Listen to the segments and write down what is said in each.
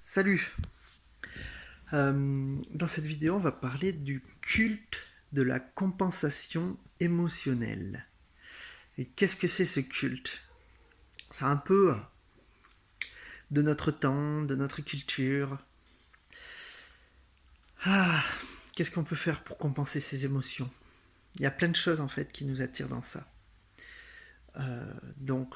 Salut. Dans cette vidéo, on va parler du culte de la compensation émotionnelle. Et qu'est-ce que c'est ce culte? C'est un peu de notre temps, de notre culture. Ah, qu'est-ce qu'on peut faire pour compenser ces émotions? Il y a plein de choses en fait qui nous attirent dans ça. Donc,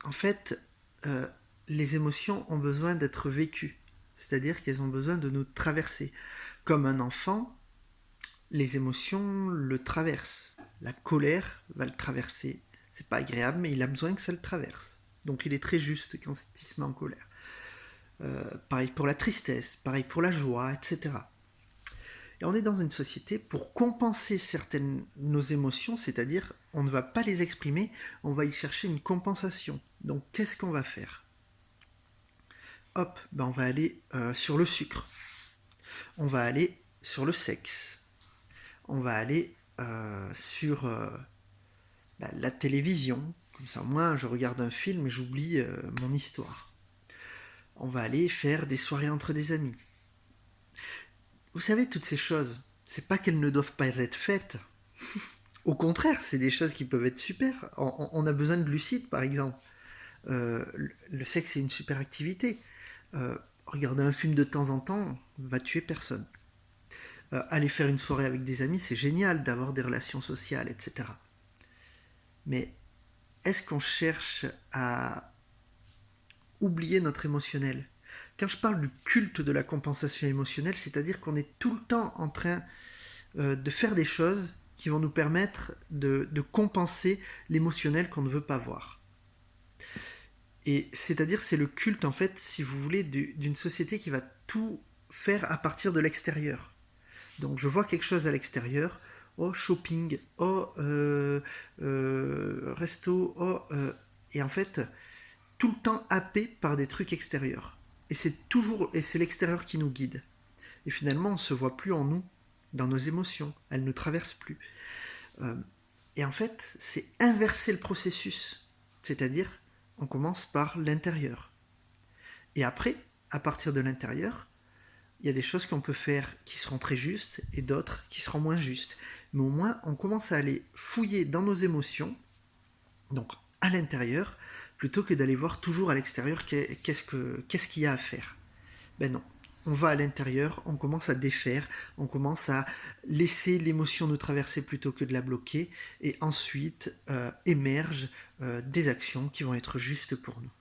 en fait, euh, les émotions ont besoin d'être vécues. C'est-à-dire qu'elles ont besoin de nous traverser. Comme un enfant, les émotions le traversent. La colère va le traverser. C'est pas agréable, mais il a besoin que ça le traverse. Donc il est très juste quand il se met en colère. Pareil pour la tristesse, pareil pour la joie, etc. Et on est dans une société pour compenser certaines nos émotions, c'est-à-dire on ne va pas les exprimer, on va y chercher une compensation. Donc qu'est-ce qu'on va faire? Hop, ben on va aller sur le sucre, on va aller sur le sexe, on va aller sur la télévision. Comme ça, moi, je regarde un film et j'oublie mon histoire. On va aller faire des soirées entre des amis. Vous savez, toutes ces choses, c'est pas qu'elles ne doivent pas être faites. Au contraire, c'est des choses qui peuvent être super. On a besoin de glucides, par exemple. Le sexe, c'est une super activité. Regarder un film de temps en temps va tuer personne. Aller faire une soirée avec des amis, c'est génial d'avoir des relations sociales, etc. Mais est-ce qu'on cherche à oublier notre émotionnel? Quand je parle du culte de la compensation émotionnelle, c'est-à-dire qu'on est tout le temps en train de faire des choses qui vont nous permettre de compenser l'émotionnel qu'on ne veut pas voir. Et c'est-à-dire c'est le culte, en fait, si vous voulez, d'une société qui va tout faire à partir de l'extérieur. Donc je vois quelque chose à l'extérieur, oh shopping, oh resto, oh... et en fait, tout le temps happé par des trucs extérieurs. Et c'est l'extérieur qui nous guide. Et finalement, on ne se voit plus en nous, dans nos émotions. Elles ne traversent plus. Euh, et en fait, c'est inverser le processus. C'est-à-dire, on commence par l'intérieur. Et après, à partir de l'intérieur, il y a des choses qu'on peut faire qui seront très justes et d'autres qui seront moins justes. Mais au moins, on commence à aller fouiller dans nos émotions, donc à l'intérieur, plutôt que d'aller voir toujours à l'extérieur qu'est-ce qu'il y a à faire. Ben non. On va à l'intérieur, on commence à défaire, on commence à laisser l'émotion nous traverser plutôt que de la bloquer, et ensuite émergent des actions qui vont être justes pour nous.